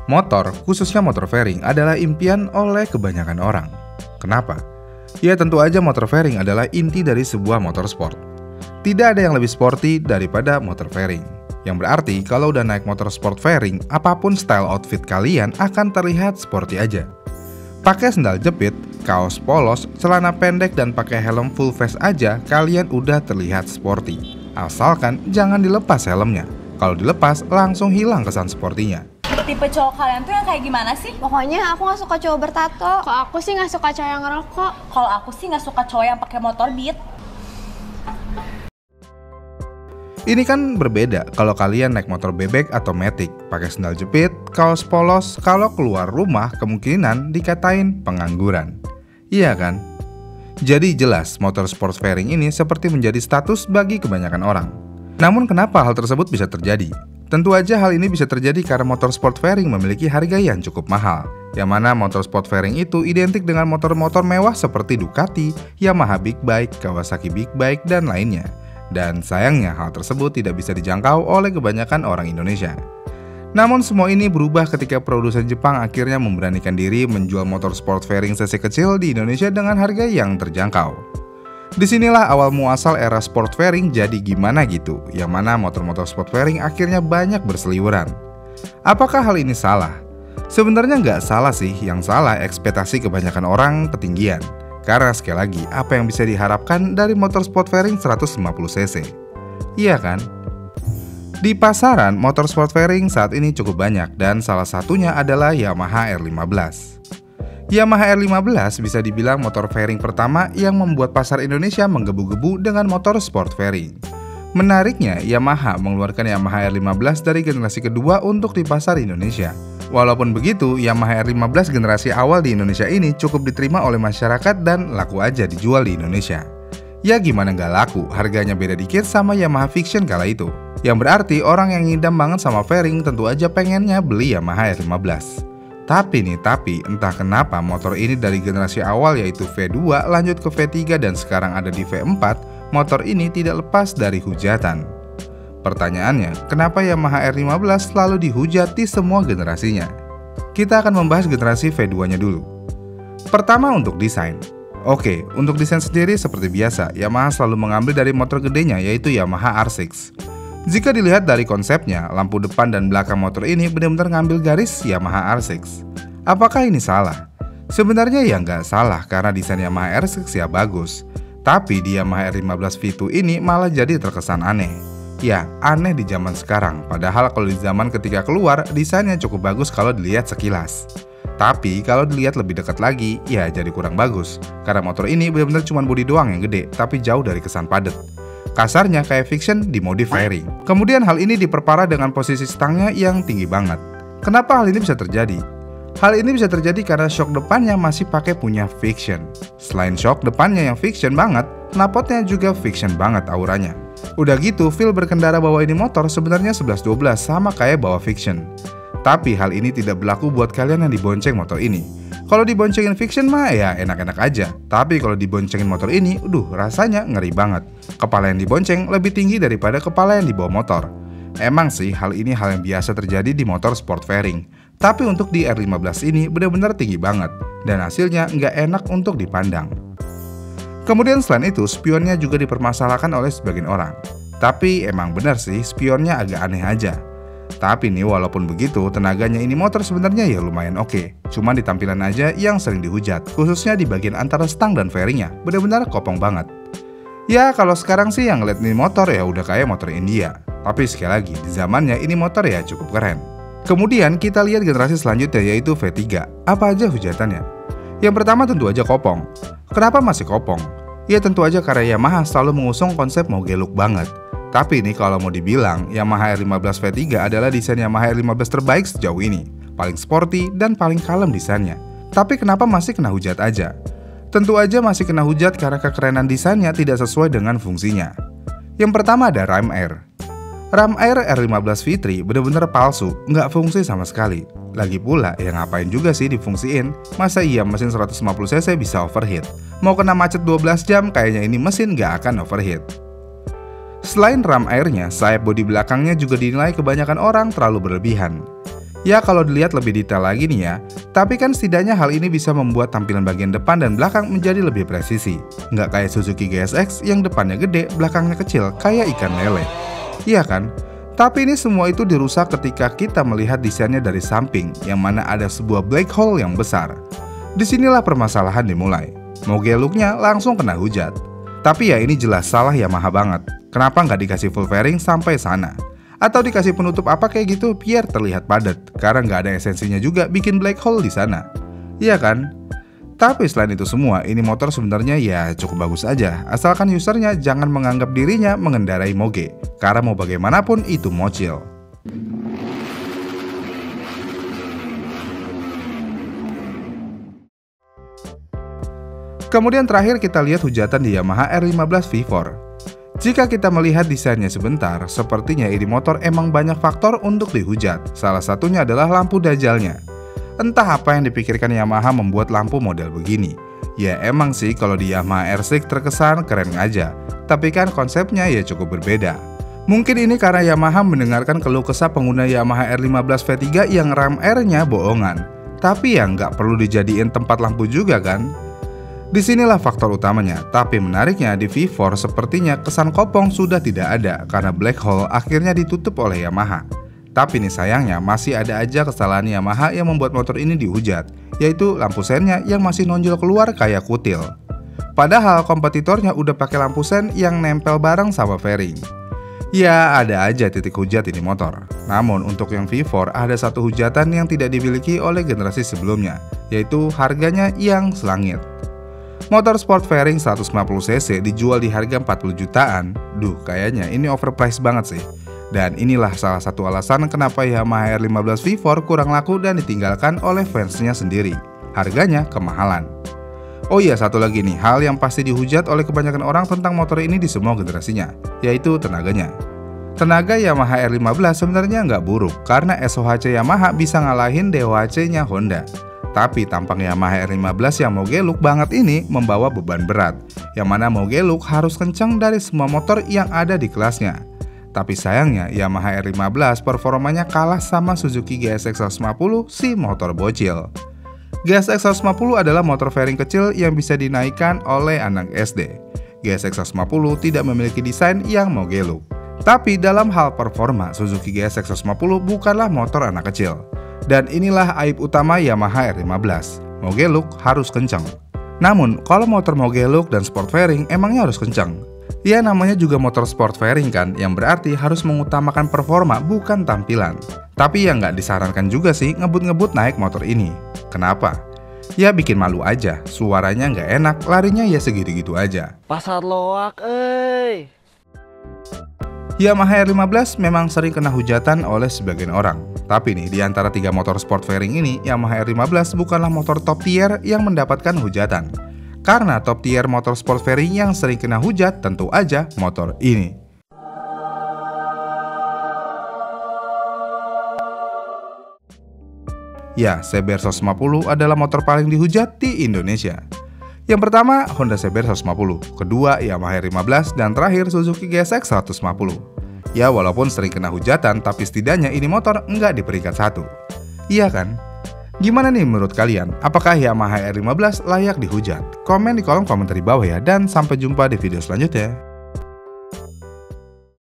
Motor, khususnya motor fairing, adalah impian oleh kebanyakan orang. Kenapa? Ya tentu aja motor fairing adalah inti dari sebuah motor sport. Tidak ada yang lebih sporty daripada motor fairing. Yang berarti kalau udah naik motor sport fairing, apapun style outfit kalian akan terlihat sporty aja. Pakai sendal jepit, kaos polos, celana pendek dan pakai helm full face aja, kalian udah terlihat sporty. Asalkan jangan dilepas helmnya. Kalau dilepas, langsung hilang kesan sportinya. Tipe cowok kalian tuh yang kayak gimana sih? Pokoknya aku nggak suka cowok bertato. Kok aku sih nggak suka cowok yang ngerokok. Kalau aku sih nggak suka cowok yang pakai motor Beat. Ini kan berbeda kalau kalian naik motor bebek atau matic, pakai sendal jepit, kaos polos, kalau keluar rumah kemungkinan dikatain pengangguran. Iya kan? Jadi jelas motor sport fairing ini seperti menjadi status bagi kebanyakan orang. Namun kenapa hal tersebut bisa terjadi? Tentu aja hal ini bisa terjadi karena motor sport fairing memiliki harga yang cukup mahal. Yang mana motor sport fairing itu identik dengan motor-motor mewah seperti Ducati, Yamaha Big Bike, Kawasaki Big Bike, dan lainnya. Dan sayangnya hal tersebut tidak bisa dijangkau oleh kebanyakan orang Indonesia. Namun semua ini berubah ketika produsen Jepang akhirnya memberanikan diri menjual motor sport fairing sesi kecil di Indonesia dengan harga yang terjangkau. Disinilah awal muasal era sport fairing jadi gimana gitu, yang mana motor-motor sport fairing akhirnya banyak berseliweran. Apakah hal ini salah? Sebenarnya nggak salah sih, yang salah ekspektasi kebanyakan orang ketinggian. Karena sekali lagi, apa yang bisa diharapkan dari motor sport fairing 150cc? Iya kan? Di pasaran, motor sport fairing saat ini cukup banyak dan salah satunya adalah Yamaha R15. Yamaha R15 bisa dibilang motor fairing pertama yang membuat pasar Indonesia menggebu-gebu dengan motor sport fairing. Menariknya, Yamaha mengeluarkan Yamaha R15 dari generasi kedua untuk di pasar Indonesia. Walaupun begitu, Yamaha R15 generasi awal di Indonesia ini cukup diterima oleh masyarakat dan laku aja dijual di Indonesia. Ya gimana nggak laku, harganya beda dikit sama Yamaha Fiction kala itu. Yang berarti orang yang ngidam banget sama fairing tentu aja pengennya beli Yamaha R15. Tapi entah kenapa motor ini dari generasi awal yaitu V2 lanjut ke V3 dan sekarang ada di V4, motor ini tidak lepas dari hujatan. Pertanyaannya, kenapa Yamaha R15 selalu dihujat di semua generasinya? Kita akan membahas generasi V2-nya dulu. Pertama untuk desain. Oke, untuk desain sendiri seperti biasa, Yamaha selalu mengambil dari motor gedenya yaitu Yamaha R6. Jika dilihat dari konsepnya, lampu depan dan belakang motor ini benar-benar ngambil garis Yamaha R6. Apakah ini salah? Sebenarnya ya nggak salah karena desain Yamaha R6 ya bagus. Tapi di Yamaha R15 V2 ini malah jadi terkesan aneh. Ya, aneh di zaman sekarang, padahal kalau di zaman ketika keluar, desainnya cukup bagus kalau dilihat sekilas. Tapi kalau dilihat lebih dekat lagi, ya jadi kurang bagus. Karena motor ini benar-benar cuma bodi doang yang gede, tapi jauh dari kesan padat. Kasarnya kayak Fiction dimodif fairing. Kemudian hal ini diperparah dengan posisi stangnya yang tinggi banget. Kenapa hal ini bisa terjadi? Hal ini bisa terjadi karena shock depannya masih pakai punya Fiction. Selain shock depannya yang Fiction banget, knalpotnya juga Fiction banget auranya. Udah gitu, feel berkendara bawa ini motor sebenarnya 11-12 sama kayak bawa Fiction. Tapi hal ini tidak berlaku buat kalian yang dibonceng motor ini. Kalau diboncengin Fiction mah ya enak-enak aja. Tapi kalau diboncengin motor ini, rasanya ngeri banget. Kepala yang dibonceng lebih tinggi daripada kepala yang dibawa motor. Emang sih hal ini hal yang biasa terjadi di motor sport fairing. Tapi untuk di R15 ini benar-benar tinggi banget. Dan hasilnya nggak enak untuk dipandang. Kemudian selain itu, spionnya juga dipermasalahkan oleh sebagian orang. Tapi emang benar sih, spionnya agak aneh aja. Tapi nih walaupun begitu, tenaganya ini motor sebenarnya ya lumayan oke. Cuma di tampilan aja yang sering dihujat, khususnya di bagian antara stang dan fairingnya, benar-benar kopong banget. Ya kalau sekarang sih yang ngeliat ini motor ya udah kayak motor India. Tapi sekali lagi, di zamannya ini motor ya cukup keren. Kemudian kita lihat generasi selanjutnya yaitu V3. Apa aja hujatannya? Yang pertama tentu aja kopong. Kenapa masih kopong? Ya tentu aja karena Yamaha selalu mengusung konsep mau geluk banget. Tapi nih kalau mau dibilang, Yamaha R15 V3 adalah desain Yamaha R15 terbaik sejauh ini. Paling sporty dan paling kalem desainnya. Tapi kenapa masih kena hujat aja? Tentu aja masih kena hujat karena kekerenan desainnya tidak sesuai dengan fungsinya. Yang pertama ada ram air. Ram air R15 V3 bener-bener palsu, nggak fungsi sama sekali. Lagi pula, ya ngapain juga sih difungsiin? Masa iya mesin 150cc bisa overheat? Mau kena macet 12 jam, kayaknya ini mesin nggak akan overheat. Selain ram airnya, sayap bodi belakangnya juga dinilai kebanyakan orang terlalu berlebihan. Ya kalau dilihat lebih detail lagi nih ya, tapi kan setidaknya hal ini bisa membuat tampilan bagian depan dan belakang menjadi lebih presisi. Nggak kayak Suzuki GSX yang depannya gede, belakangnya kecil, kayak ikan lele. Iya kan? Tapi ini semua itu dirusak ketika kita melihat desainnya dari samping, yang mana ada sebuah black hole yang besar. Disinilah permasalahan dimulai. Moge looknya langsung kena hujat. Tapi ya ini jelas salah Yamaha banget. Kenapa nggak dikasih full fairing sampai sana? Atau dikasih penutup apa kayak gitu biar terlihat padat, karena nggak ada esensinya juga bikin black hole di sana. Iya kan? Tapi selain itu semua, ini motor sebenarnya ya cukup bagus aja, asalkan usernya jangan menganggap dirinya mengendarai moge, karena mau bagaimanapun itu mocil. Kemudian terakhir kita lihat hujatan di Yamaha R15 V4. Jika kita melihat desainnya sebentar, sepertinya ini motor emang banyak faktor untuk dihujat. Salah satunya adalah lampu dajalnya. Entah apa yang dipikirkan Yamaha membuat lampu model begini. Ya emang sih kalau di Yamaha R6 terkesan keren aja, tapi kan konsepnya ya cukup berbeda. Mungkin ini karena Yamaha mendengarkan keluh kesah pengguna Yamaha R15 V3 yang ram R-nya bohongan. Tapi ya nggak perlu dijadiin tempat lampu juga kan? Disinilah faktor utamanya, tapi menariknya di V4 sepertinya kesan kopong sudah tidak ada karena black hole akhirnya ditutup oleh Yamaha. Tapi nih sayangnya masih ada aja kesalahan Yamaha yang membuat motor ini dihujat, yaitu lampu sennya yang masih nonjol keluar kayak kutil. Padahal kompetitornya udah pakai lampu sen yang nempel bareng sama fairing. Ya ada aja titik hujat ini motor. Namun untuk yang V4 ada satu hujatan yang tidak dimiliki oleh generasi sebelumnya, yaitu harganya yang selangit. Motor sport fairing 150cc dijual di harga 40 jutaan. Duh, kayaknya ini overpriced banget sih. Dan inilah salah satu alasan kenapa Yamaha R15 V4 kurang laku dan ditinggalkan oleh fansnya sendiri. Harganya kemahalan. Oh iya, satu lagi nih, hal yang pasti dihujat oleh kebanyakan orang tentang motor ini di semua generasinya, yaitu tenaganya. Tenaga Yamaha R15 sebenarnya nggak buruk, karena SOHC Yamaha bisa ngalahin DOHC-nya Honda. Tapi tampang Yamaha R15 yang moge look banget ini membawa beban berat, yang mana moge look harus kencang dari semua motor yang ada di kelasnya. Tapi sayangnya Yamaha R15 performanya kalah sama Suzuki GSX 150 si motor bocil. GSX 150 adalah motor fairing kecil yang bisa dinaikkan oleh anak SD. GSX 150 tidak memiliki desain yang moge look. Tapi dalam hal performa, Suzuki GSX 150 bukanlah motor anak kecil. Dan inilah aib utama Yamaha R15, moge look harus kencang. Namun, kalau motor moge look dan sport fairing emangnya harus kencang? Ya namanya juga motor sport fairing kan, yang berarti harus mengutamakan performa bukan tampilan. Tapi ya nggak disarankan juga sih ngebut-ngebut naik motor ini. Kenapa? Ya bikin malu aja, suaranya nggak enak, larinya ya segitu-gitu aja. Pasar loak, Yamaha R15 memang sering kena hujatan oleh sebagian orang. Tapi nih, di antara 3 motor sport fairing ini, Yamaha R15 bukanlah motor top tier yang mendapatkan hujatan. Karena top tier motor sport fairing yang sering kena hujat tentu aja motor ini. Ya, CBR 150 adalah motor paling dihujat di Indonesia. Yang pertama, Honda CBR 150, kedua Yamaha R15, dan terakhir Suzuki GSX 150. Ya walaupun sering kena hujatan, tapi setidaknya ini motor nggak di peringkat 1. Iya kan? Gimana nih menurut kalian? Apakah Yamaha R15 layak dihujat? Komen di kolom komentar di bawah ya, dan sampai jumpa di video selanjutnya.